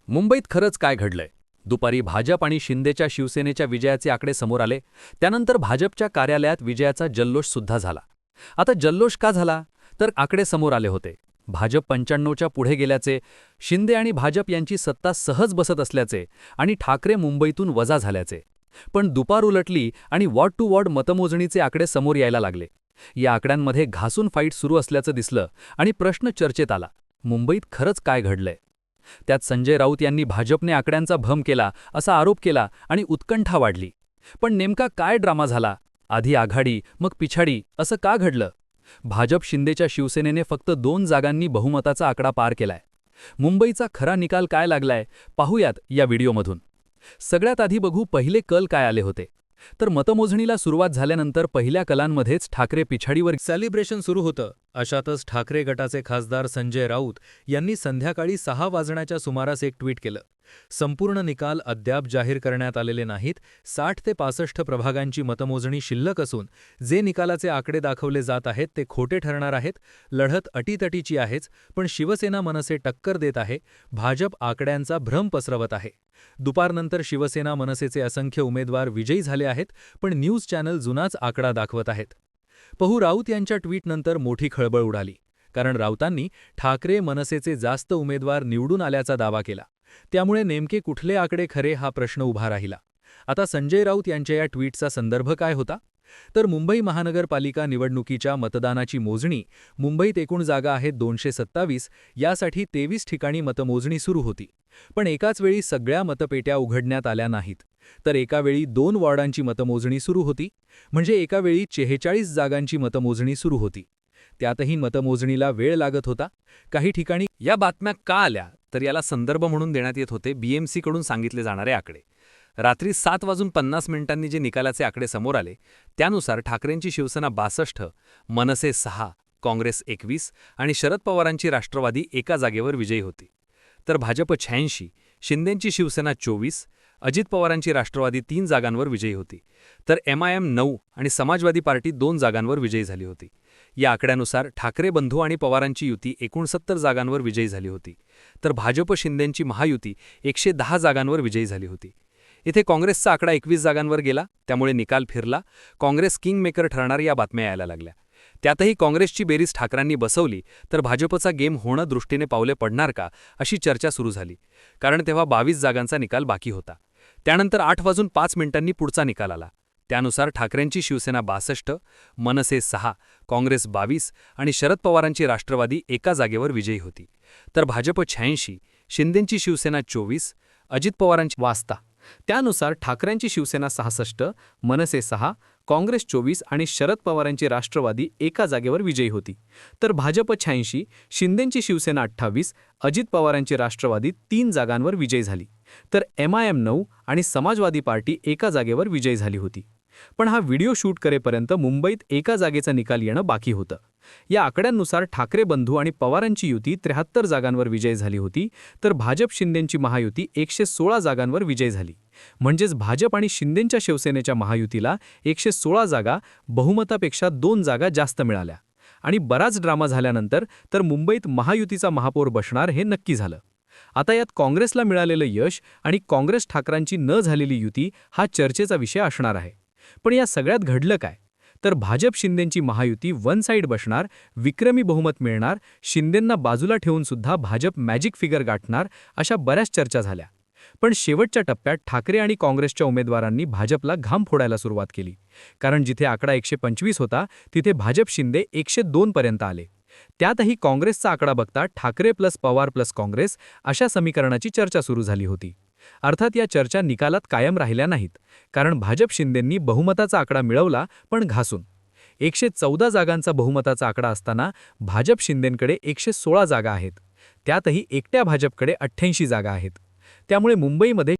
मुंबईत खरंच काय घडलंय? दुपारी भाजप आणि शिंदेच्या शिवसेनेच्या विजयाचे आकडे समोर आले. त्यानंतर भाजपच्या कार्यालयात विजयाचा जल्लोष सुद्धा झाला. आता जल्लोष का झाला? तर आकडे समोर आले होते. भाजप 95च्या पुढे गेल्याचे, शिंदे आणि भाजप यांची सत्ता सहज बसत असल्याचे आणि ठाकरे मुंबईतून वजा झाल्याचे. पण दुपार उलटली आणि वॉर्ड टू वॉर्ड मतमोजणीचे आकडे समोर यायला लागले. या आकड्यांमध्ये घासून फाईट सुरू असल्याचं दिसलं आणि प्रश्न चर्चेत आला, मुंबईत खरंच काय घडलंय? त्यात संजय राऊत यांनी भाजपने आकड्यांचा भ्रम केला असा आरोप केला आणि उत्कंठा वाढली. पण नेमका काय ड्रामा झाला? आधी आघाडी मग पिछाडी असं का घडलं? भाजप शिंदेच्या शिवसेनेने फक्त 2 जागांनी बहुमताचा आकडा पार केलाय. मुंबईचा खरा निकाल काय लागलाय पाहूयात या व्हिडिओमधून. सगळ्यात आधी बघू पहिले कल काय आले होते. तर मतमोजणीला सुरुवात झाल्यानंतर पहिल्या कलांमध्येच ठाकरे पिछाडीवर सेलिब्रेशन सुरू होतं. अशातच ठाकरे गटाचे खासदार संजय राऊत यांनी संध्याकाळी 6 वाजण्याच्या सुमारास एक ट्विट केलं. संपूर्ण निकाल अद्याप जाहीर करण्यात आलेले नाहीत. 60 ते 65 प्रभागांची मतमोजणी शिल्लक असून जे निकालाचे आकडे दाखवले जात आहेत ते खोटे ठरणार आहेत. लढत अटीतटीची आहेच, पण शिवसेना मनसे टक्कर देत आहे. भाजप आकड्यांचा भ्रम पसरवत आहे. दुपारनंतर शिवसेना मनसेचे असंख्य उमेदवार विजयी झाले आहेत, पण न्यूज चॅनल जुनाच आकडा दाखवत आहेत. पाहू, राऊत यांच्या ट्विटनंतर मोठी खळबळ उडाली. कारण राऊतांनी ठाकरे मनसेचे जास्त उमेदवार निवडून आल्याचा दावा केला. त्यामुळे नेमके कुठले आकडे खरे हा प्रश्न उभा राहिला. आता संजय राऊत यांच्या या ट्विटचा संदर्भ काय होता? तर मुंबई महानगरपालिका निवडणुकीच्या मतदानाची मोजणी, मुंबईत एकूण जागा आहेत 227, यासाठी 23 ठिकाणी मतमोजणी सुरू होती. पण एकाच वेळी सगळ्या मतपेट्या उघडण्यात आल्या नाहीत. तर एका वेळी 2 वॉर्डांची मतमोजणी सुरू होती. म्हणजे एका वेळी 46 जागांची मतमोजणी सुरू होती. त्यातही मतमोजणीला वेळ लागत होता. काही ठिकाणी या बातम्या का आल्या तर याला संदर्भ म्हणून देण्यात येत होते BMCकडून सांगितले जाणारे आकडे. रात्री 7:50 जे निकालाचे आकडे समोर आले त्यानुसार ठाकरेंची शिवसेना 62, मनसे 6, काँग्रेस 21 आणि शरद पवारांची राष्ट्रवादी एका जागेवर विजयी होती. तर भाजप 86, शिंदेंची शिवसेना 24, अजित पवारांची राष्ट्रवादी 3 जागांवर विजयी होती. तर MIM 9 आणि समाजवादी पार्टी 2 जागांवर विजयी झाली होती. या आकड्यानुसार ठाकरे बंधू आणि पवारांची युती 69 जागांवर विजयी झाली होती. तर भाजप शिंदेंची महायुती 110 जागांवर विजयी झाली होती. इथे काँग्रेसचा आकडा 21 जागांवर गेला, त्यामुळे निकाल फिरला. काँग्रेस किंगमेकर ठरणार या बातम्या यायला लागल्या. त्यातही काँग्रेसची बेरीज ठाकरांनी बसवली तर भाजपचा गेम होणं दृष्टीने पावले पडणार का अशी चर्चा सुरू झाली. कारण तेव्हा 22 जागांचा निकाल बाकी होता. त्यानंतर 8:05 पुढचा निकाल आला. त्यानुसार ठाकरेंची शिवसेना 62, मनसे 6, काँग्रेस 22 आणि शरद पवारांची राष्ट्रवादी एका जागेवर विजयी होती. तर भाजप 86, शिंदेंची शिवसेना 24, अजित पवारांची वाजता. त्यानुसार ठाकरेंची शिवसेना 66, मनसे 6, काँग्रेस 24 आणि शरद पवारांची राष्ट्रवादी एका जागेवर विजयी होती. तर भाजप 86, शिंदेंची शिवसेना 28, अजित पवारांची राष्ट्रवादी 3 जागांवर विजयी झाली. तर MIM 9 आणि समाजवादी पार्टी एका जागेवर विजयी झाली होती. पण हा व्हिडिओ शूट करेपर्यंत मुंबईत एका जागेचा निकाल येणं बाकी होतं. या आकड्यांनुसार ठाकरे बंधू आणि पवारांची युती 73 जागांवर विजयी झाली होती. तर भाजप शिंदेंची महायुती 116 जागांवर विजयी झाली. म्हणजेच भाजप आणि शिंदेंच्या शिवसेनेच्या महायुतीला 116 जागा, बहुमतापेक्षा 2 जागा जास्त मिळाल्या. आणि बराच ड्रामा झाल्यानंतर तर मुंबईत महायुतीचा महापौर बसणार हे नक्की झालं. आता यात काँग्रेसला मिळालेलं यश आणि काँग्रेस ठाकरांची न झालेली युती हा चर्चेचा विषय असणार आहे. पण या सगळ्यात घडलं काय? तर भाजप शिंदेंची महायुती वन साईड बसणार, विक्रमी बहुमत मिळणार, शिंदेंना बाजूला ठेवून सुद्धा भाजप मॅजिक फिगर गाठणार, अशा बऱ्याच चर्चा झाल्या. पण शेवटच्या टप्प्यात ठाकरे आणि काँग्रेसच्या उमेदवारांनी भाजपला घाम फोडायला सुरुवात केली. कारण जिथे आकडा 125 होता तिथे भाजप शिंदे 102 पर्यंत आले. त्यातही काँग्रेसचा आकडा बघता ठाकरे प्लस पवार प्लस काँग्रेस अशा समीकरणाची चर्चा सुरू झाली होती. अर्थात या चर्चा निकालात कायम राहिल्या नाहीत. कारण भाजप शिंदेंनी बहुमताचा आकडा मिळवला, पण घासून. 114 जागांचा बहुमताचा आकडा असताना भाजप शिंदेंकडे 116 जागा आहेत. त्यातही एकट्या भाजपकडे 88 जागा आहेत. त्यामुळे मुंबईमध्ये